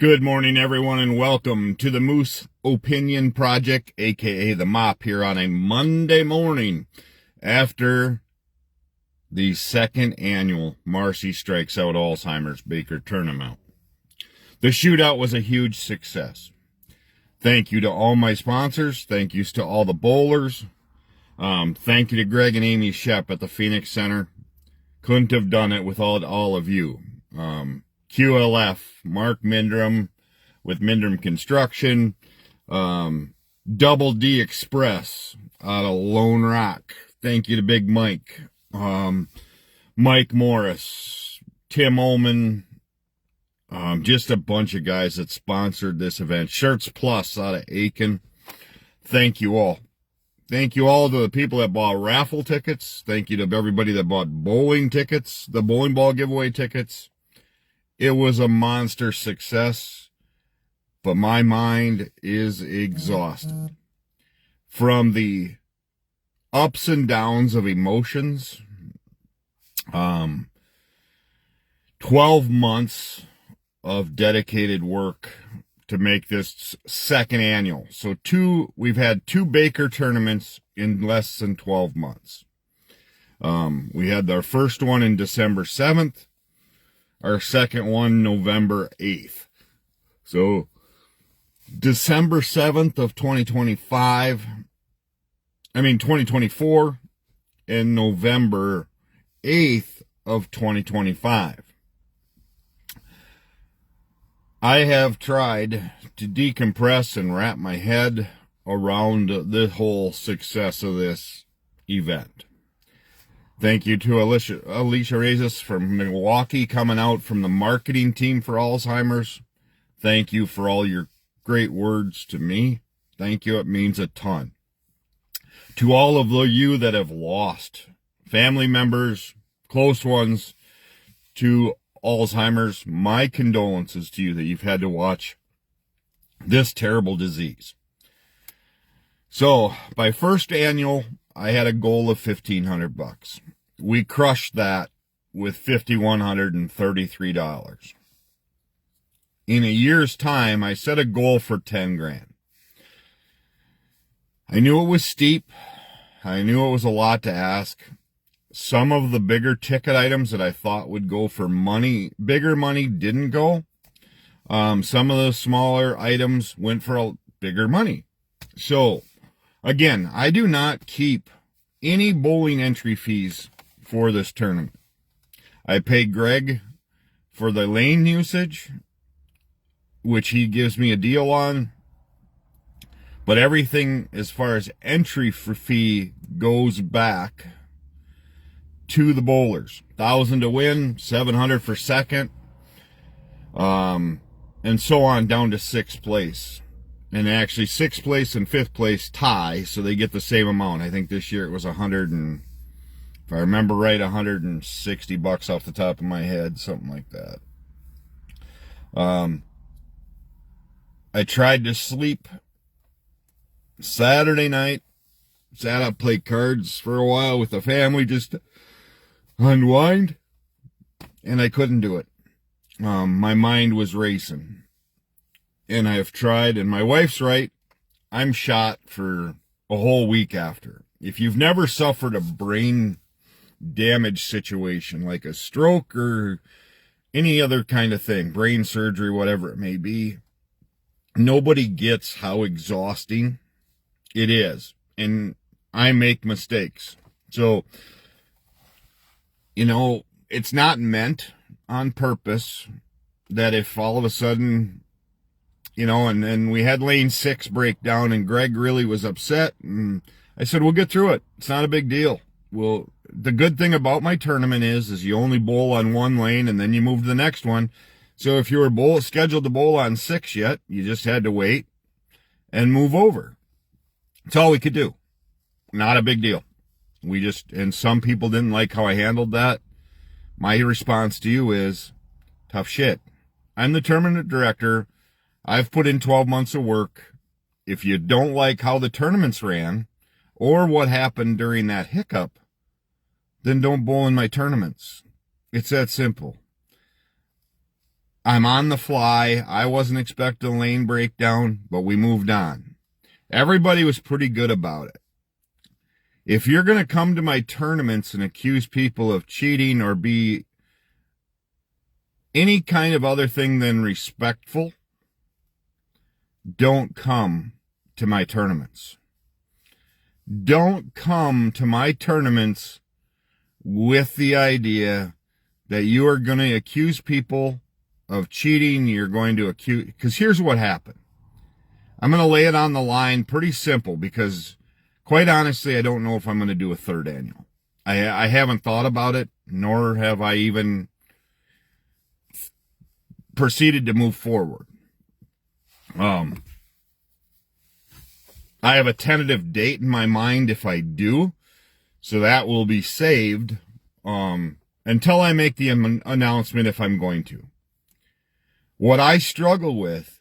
Good morning, everyone, and welcome to the Moose Opinion Project, aka the MOP, here on a Monday morning after the second annual Marcy Strikes Out Alzheimer's Baker Tournament. The shootout was a huge success. Thank you to all my sponsors. Thank yous to all the bowlers. Thank you to Greg and Amy Shep at the Phoenix Center. Couldn't have done it without all of you. QLF, Mark Mindrum with Mindrum Construction, Double D Express out of Lone Rock. Thank you to Big Mike, Mike Morris, Tim Ullman, just a bunch of guys that sponsored this event. Shirts Plus out of Aiken. Thank you all. Thank you all to the people that bought raffle tickets. Thank you to everybody that bought bowling tickets, the bowling ball giveaway tickets. It was a monster success, but my mind is exhausted from the ups and downs of emotions. 12 months of dedicated work to make this second annual. So we've had two Baker tournaments in less than 12 months. We had our first one in December 7th. Our second one, November 8th. So, December 7th of 2024, and November 8th of 2025. I have tried to decompress and wrap my head around the whole success of this event. Thank you to Alicia Reyes from Milwaukee coming out from the marketing team for Alzheimer's. Thank you for all your great words to me. Thank you. It means a ton. To all of you that have lost family members, close ones to Alzheimer's, my condolences to you that you've had to watch this terrible disease. So, by first annual, I had a goal of $1,500. We crushed that with $5,133. In a year's time, I set a goal for 10 grand. I knew it was steep. I knew it was a lot to ask. Some of the bigger ticket items that I thought would go for bigger money didn't go. Some of the smaller items went for bigger money. So, again, I do not keep any bowling entry fees for this tournament. I pay Greg for the lane usage, which he gives me a deal on. But everything as far as entry fee goes back to the bowlers. 1,000 to win, 700 for second, and so on down to sixth place. And actually, sixth place and fifth place tie, so they get the same amount. I think this year it was if I remember right, $160 off the top of my head, something like that. I tried to sleep Saturday night, sat up, played cards for a while with the family, just to unwind, and I couldn't do it. My mind was racing. And I have tried, and my wife's right, I'm shot for a whole week after. If you've never suffered a brain damage situation, like a stroke or any other kind of thing, brain surgery, whatever it may be, nobody gets how exhausting it is. And I make mistakes. So, it's not meant on purpose that if all of a sudden, and then we had lane 6 break down, and Greg really was upset, and I said, we'll get through it. It's not a big deal. Well, the good thing about my tournament is you only bowl on one lane, and then you move to the next one. So if you were scheduled to bowl on 6 yet, you just had to wait and move over. That's all we could do. Not a big deal. And some people didn't like how I handled that. My response to you is, tough shit. I'm the tournament director. I've put in 12 months of work. If you don't like how the tournaments ran or what happened during that hiccup, then don't bowl in my tournaments. It's that simple. I'm on the fly. I wasn't expecting a lane breakdown, but we moved on. Everybody was pretty good about it. If you're going to come to my tournaments and accuse people of cheating or be any kind of other thing than respectful, don't come to my tournaments. Don't come to my tournaments with the idea that you are going to accuse people of cheating. You're going to accuse, because here's what happened. I'm going to lay it on the line pretty simple because, quite honestly, I don't know if I'm going to do a third annual. I haven't thought about it, nor have I even proceeded to move forward. I have a tentative date in my mind if I do, so that will be saved until I make the announcement if I'm going to. What I struggle with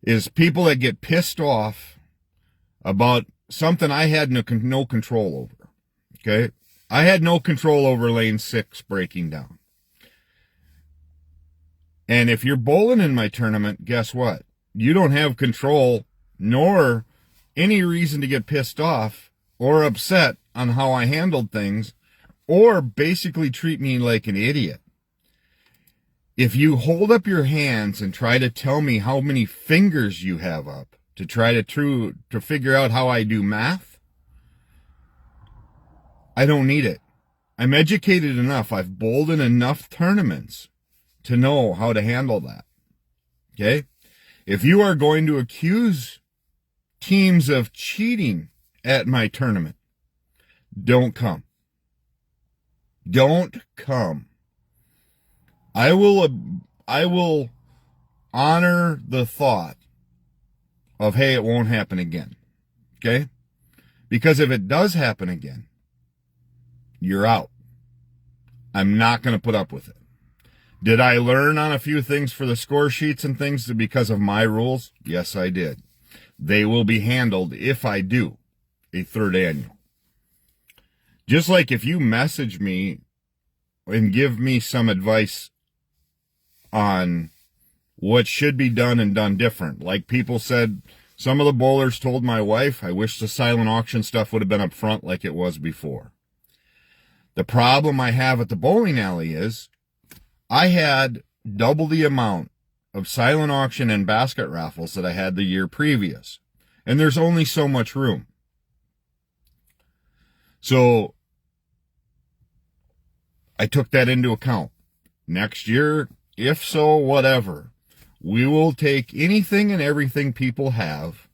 is people that get pissed off about something I had no control over. Okay? I had no control over lane 6 breaking down. And if you're bowling in my tournament, guess what? You don't have control nor any reason to get pissed off or upset on how I handled things or basically treat me like an idiot. If you hold up your hands and try to tell me how many fingers you have up to try to figure out how I do math, I don't need it. I'm educated enough. I've bowled in enough tournaments to know how to handle that. Okay? If you are going to accuse teams of cheating at my tournament, don't come. Don't come. I will honor the thought of, hey, it won't happen again. Okay? Because if it does happen again, you're out. I'm not going to put up with it. Did I learn on a few things for the score sheets and things because of my rules? Yes, I did. They will be handled if I do a third annual. Just like if you message me and give me some advice on what should be done and done different. Like people said, some of the bowlers told my wife, I wish the silent auction stuff would have been up front like it was before. The problem I have at the bowling alley is I had double the amount of silent auction and basket raffles that I had the year previous. And there's only so much room. So I took that into account. Next year, if so, whatever, we will take anything and everything people have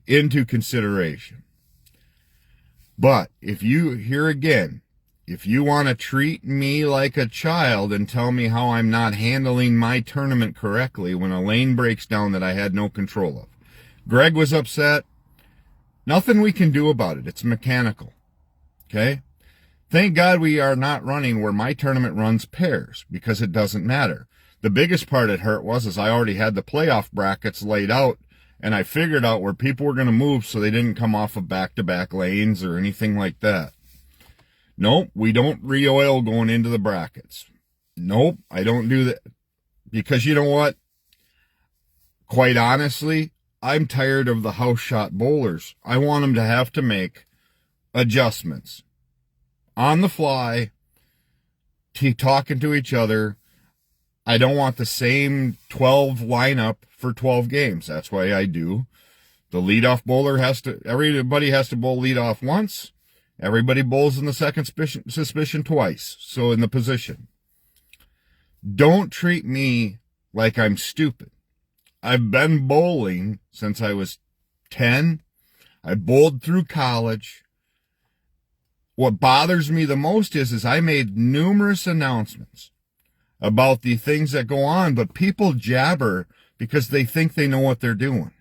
into consideration. But if you, here again, if you want to treat me like a child and tell me how I'm not handling my tournament correctly when a lane breaks down that I had no control of. Greg was upset. Nothing we can do about it. It's mechanical. Okay? Thank God we are not running where my tournament runs pairs because it doesn't matter. The biggest part it hurt was I already had the playoff brackets laid out and I figured out where people were going to move so they didn't come off of back-to-back lanes or anything like that. Nope, we don't re-oil going into the brackets. Nope, I don't do that. Because you know what? Quite honestly, I'm tired of the house shot bowlers. I want them to have to make adjustments on the fly, talking to each other. I don't want the same 12 lineup for 12 games. That's why I do. The leadoff bowler everybody has to bowl leadoff once. Everybody bowls in the second suspicion twice. So in the position. Don't treat me like I'm stupid. I've been bowling since I was 10. I bowled through college. What bothers me the most is I made numerous announcements about the things that go on, but people jabber because they think they know what they're doing.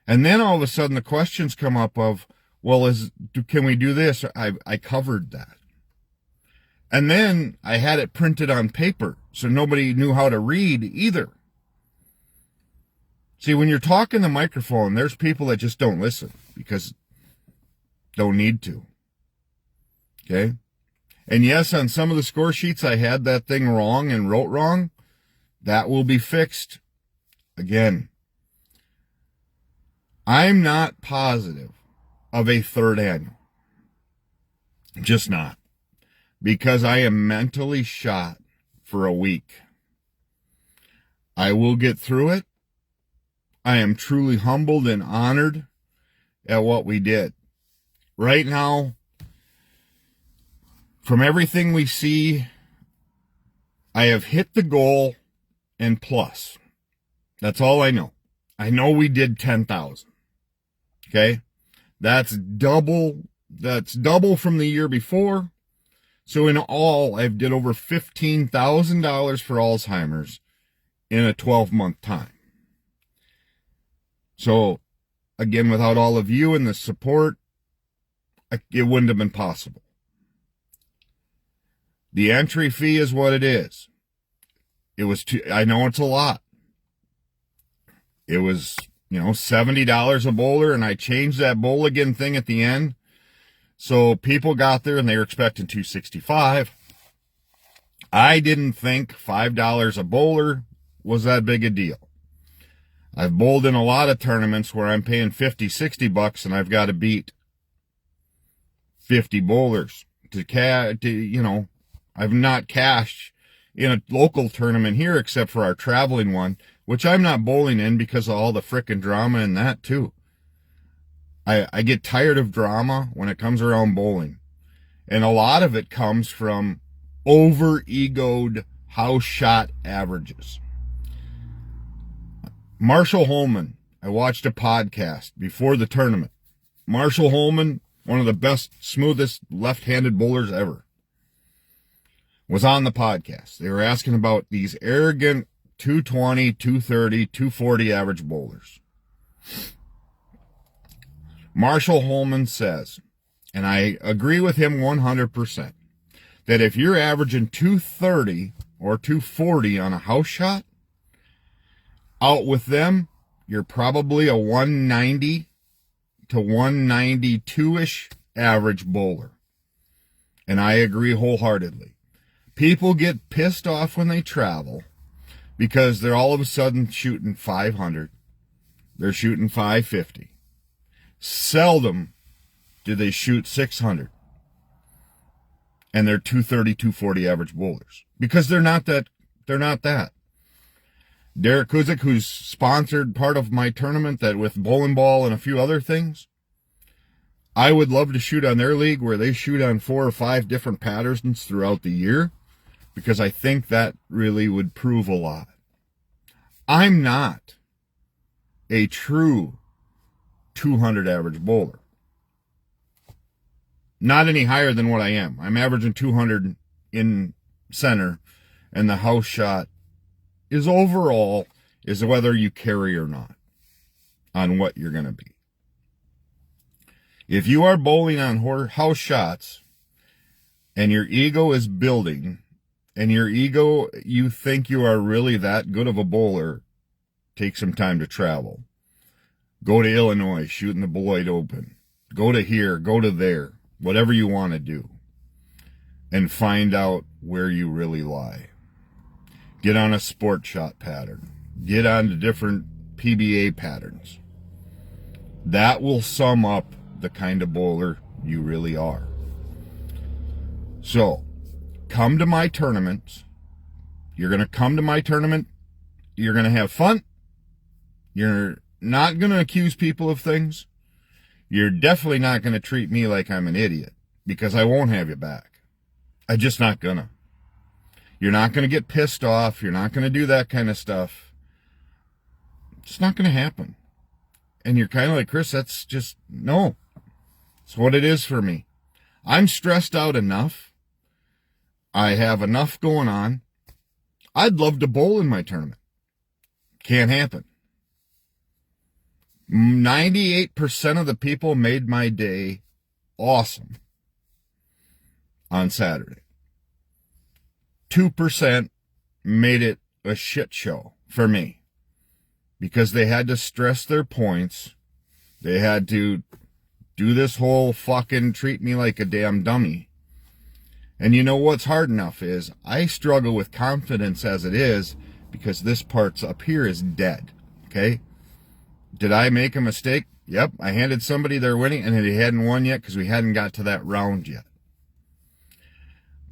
And then all of a sudden the questions come up of, well, can we do this? I covered that. And then I had it printed on paper, so nobody knew how to read either. See, when you're talking the microphone, there's people that just don't listen because don't need to. Okay? And yes, on some of the score sheets, I had that thing wrong and wrote wrong. That will be fixed. Again, I'm not positive of a third annual. Just not. Because I am mentally shot for a week. I will get through it. I am truly humbled and honored at what we did. Right now, from everything we see, I have hit the goal and plus. That's all I know. I know we did 10,000. Okay? That's double from the year before. So in all, I've did over $15,000 for Alzheimer's in a 12-month time. So, again, without all of you and the support, it wouldn't have been possible. The entry fee is what it is. It was I know it's a lot. It was, $70 a bowler, and I changed that bowl again thing at the end. So people got there and they were expecting $265. I didn't think $5 a bowler was that big a deal. I've bowled in a lot of tournaments where I'm paying $50-$60 and I've got to beat 50 bowlers I've not cashed in a local tournament here except for our traveling one, which I'm not bowling in because of all the frickin' drama in that too. I get tired of drama when it comes around bowling. And a lot of it comes from over-egoed house shot averages. Marshall Holman, I watched a podcast before the tournament. Marshall Holman, one of the best, smoothest left-handed bowlers ever, was on the podcast. They were asking about these arrogant 220, 230, 240 average bowlers. Marshall Holman says, and I agree with him 100%, that if you're averaging 230 or 240 on a house shot, out with them, you're probably a 190 to 192-ish average bowler. And I agree wholeheartedly. People get pissed off when they travel because they're all of a sudden shooting 500. They're shooting 550. Seldom do they shoot 600. And they're 230, 240 average bowlers. Because they're not that. Derek Kuzik, who's sponsored part of my tournament that with bowling ball and a few other things, I would love to shoot on their league where they shoot on 4 or 5 different patterns throughout the year, because I think that really would prove a lot. I'm not a true 200 average bowler. Not any higher than what I am. I'm averaging 200 in center, and the house shot is overall is whether you carry or not on what you're going to be. If you are bowling on house shots and your ego is building and you think you are really that good of a bowler, take some time to travel. Go to Illinois, shooting the Beloit Open. Go to here, go to there, whatever you want to do, and find out where you really lie. Get on a sport shot pattern. Get on to different PBA patterns. That will sum up the kind of bowler you really are. So, come to my tournaments. You're going to come to my tournament. You're going to have fun. You're not going to accuse people of things. You're definitely not going to treat me like I'm an idiot, because I won't have you back. I'm just not going to. You're not going to get pissed off. You're not going to do that kind of stuff. It's not going to happen. And you're kind of like, Chris, that's just, no. It's what it is for me. I'm stressed out enough. I have enough going on. I'd love to bowl in my tournament. Can't happen. 98% of the people made my day awesome on Saturday. 2% made it a shit show for me because they had to stress their points. They had to do this whole fucking treat me like a damn dummy. And you know what's hard enough is I struggle with confidence as it is because this part's up here is dead. Okay? Did I make a mistake? Yep. I handed somebody their winning and they hadn't won yet because we hadn't got to that round yet.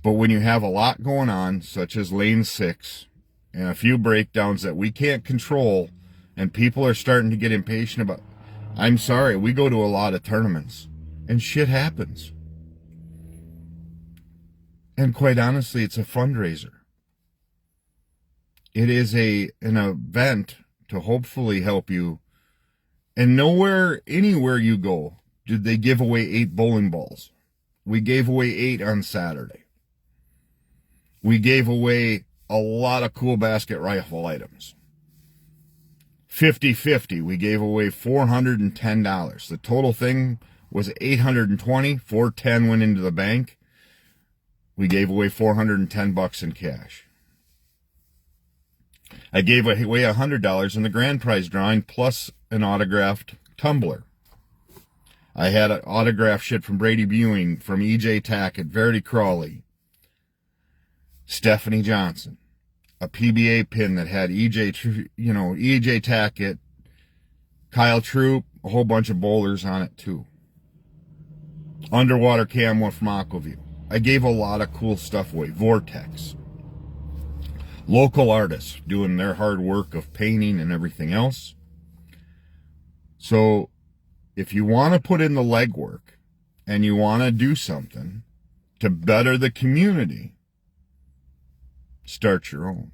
But when you have a lot going on, such as lane 6, and a few breakdowns that we can't control, and people are starting to get impatient about, I'm sorry, we go to a lot of tournaments, and shit happens. And quite honestly, it's a fundraiser. It is an event to hopefully help you. And nowhere, anywhere you go, did they give away 8 bowling balls. We gave away 8 on Saturday. We gave away a lot of cool basket rifle items. 50-50, we gave away $410. The total thing was $820. $410 went into the bank. We gave away $410 in cash. I gave away $100 in the grand prize drawing plus an autographed tumbler. I had an autograph shit from Brady Buing, from E.J. Tackett, Verity Crawley, Stephanie Johnson, a PBA pin that had E.J. Tackett, Kyle Troop, a whole bunch of bowlers on it too. Underwater camo from Aquaview. I gave a lot of cool stuff away. Vortex. Local artists doing their hard work of painting and everything else. So if you want to put in the legwork and you want to do something to better the community, start your own.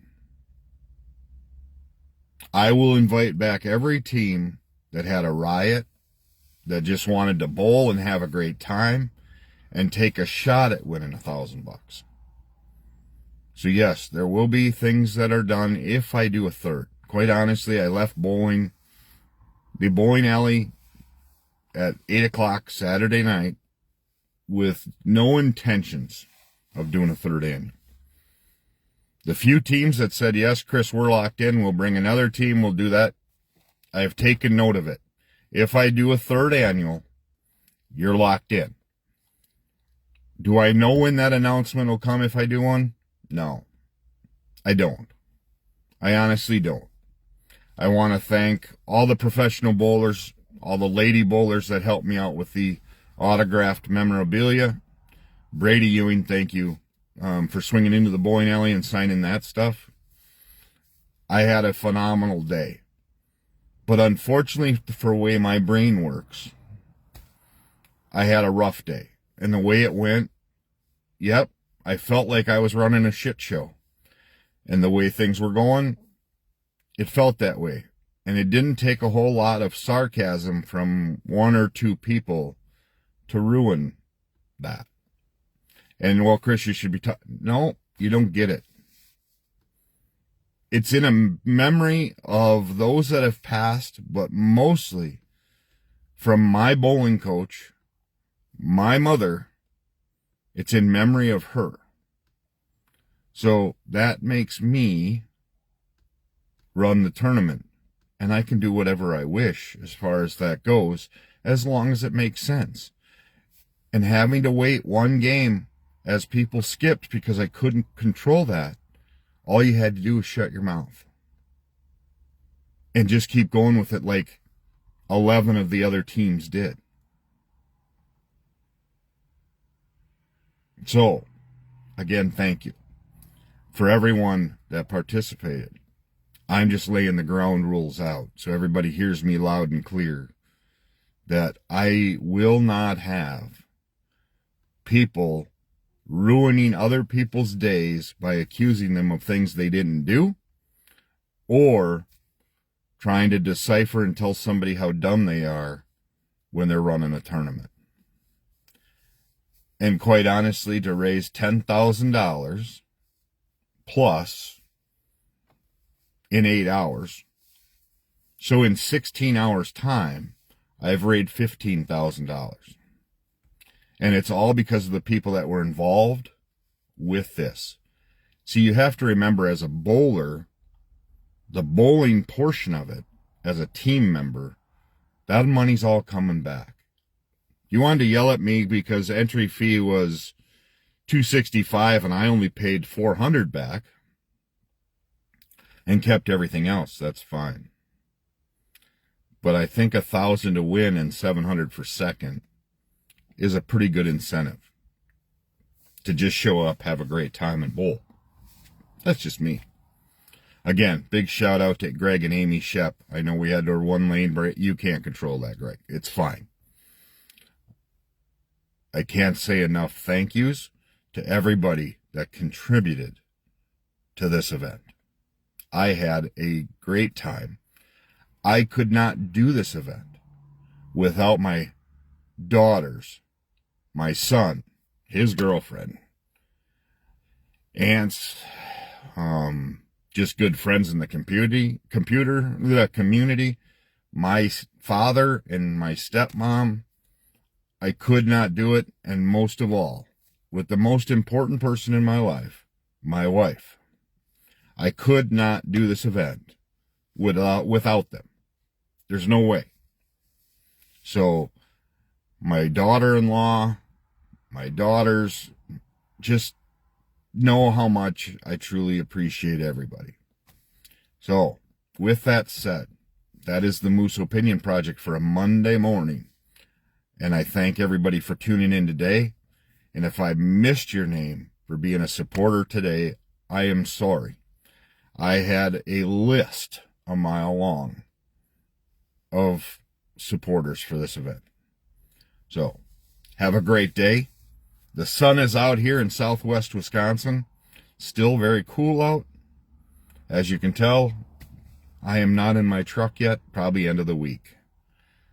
I will invite back every team that had a riot, that just wanted to bowl and have a great time and take a shot at winning $1,000. So yes, there will be things that are done if I do a third. Quite honestly, I left the bowling alley at 8 o'clock Saturday night with no intentions of doing a third annual. The few teams that said, yes, Chris, we're locked in, we'll bring another team, we'll do that, I have taken note of it. If I do a third annual, you're locked in. Do I know when that announcement will come if I do one? No, I don't. I honestly don't. I want to thank all the professional bowlers, all the lady bowlers that helped me out with the autographed memorabilia. Brady Ewing, thank you for swinging into the bowling alley and signing that stuff. I had a phenomenal day. But unfortunately, for the way my brain works, I had a rough day. And the way it went, yep, I felt like I was running a shit show. And the way things were going, it felt that way. And it didn't take a whole lot of sarcasm from 1 or 2 people to ruin that. And, well, Chris, you should be no, you don't get it. It's in a memory of those that have passed, but mostly from my bowling coach, my mother. It's in memory of her. So that makes me run the tournament. And I can do whatever I wish as far as that goes, as long as it makes sense. And having to wait one game as people skipped because I couldn't control that, all you had to do was shut your mouth. And just keep going with it like 11 of the other teams did. So, again, thank you for everyone that participated. I'm just laying the ground rules out so everybody hears me loud and clear that I will not have people ruining other people's days by accusing them of things they didn't do or trying to decipher and tell somebody how dumb they are when they're running a tournament. And quite honestly, to raise $10,000 plus in 8 hours. So in 16 hours time, I've raised $15,000. And it's all because of the people that were involved with this. See, you have to remember as a bowler, the bowling portion of it, as a team member, that money's all coming back. You wanted to yell at me because entry fee was $265 and I only paid $400 back. and kept everything else, that's fine. But I think 1,000 to win and 700 for second is a pretty good incentive to just show up, have a great time, and bowl. That's just me. Again, big shout out to Greg and Amy Shep. I know we had our 1 lane break. You can't control that, Greg. It's fine. I can't say enough thank yous to everybody that contributed to this event. I had a great time. I could not do this event without my daughters, my son, his girlfriend, aunts, just good friends in the community, my father and my stepmom. I could not do it, and most of all, with the most important person in my life, my wife. I could not do this event without them. There's no way. So, my daughter-in-law, my daughters, just know how much I truly appreciate everybody. So, with that said, that is the Moose Opinion Project for a Monday morning. And I thank everybody for tuning in today. And if I missed your name for being a supporter today, I am sorry. I had a list a mile long of supporters for this event. So, have a great day. The sun is out here in southwest Wisconsin. Still very cool out. As you can tell, I am not in my truck yet, probably end of the week.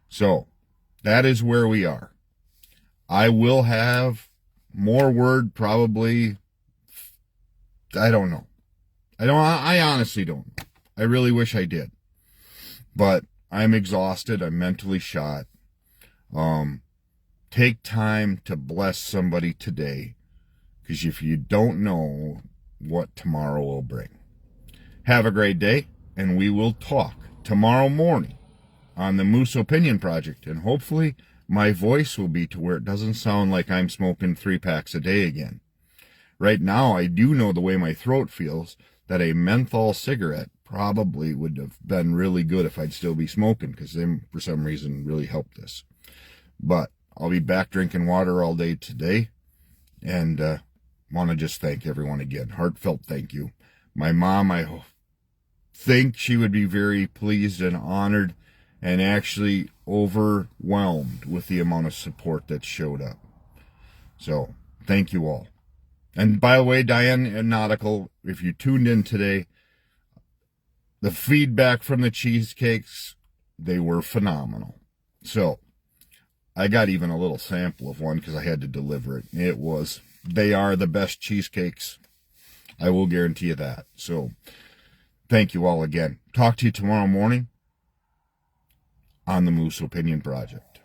So, that is where we are. I will have more word probably. I don't know. I honestly don't. I really wish I did. But I'm exhausted. I'm mentally shot. Take time to bless somebody today, because if you don't know what tomorrow will bring. Have a great day, and we will talk tomorrow morning on the Moose Opinion Project, and hopefully my voice will be to where it doesn't sound like I'm smoking 3 packs a day again. Right now, I do know the way my throat feels, that a menthol cigarette probably would have been really good if I'd still be smoking, because they, for some reason, really helped this. But I'll be back drinking water all day today, and want to just thank everyone again. Heartfelt thank you. My mom, I think she would be very pleased and honored and actually overwhelmed with the amount of support that showed up. So, thank you all. And by the way, Diane and Nautical, if you tuned in today, the feedback from the cheesecakes, they were phenomenal. So, I got even a little sample of one because I had to deliver it. They are the best cheesecakes. I will guarantee you that. So, thank you all again. Talk to you tomorrow morning on the Moose Opinion Project.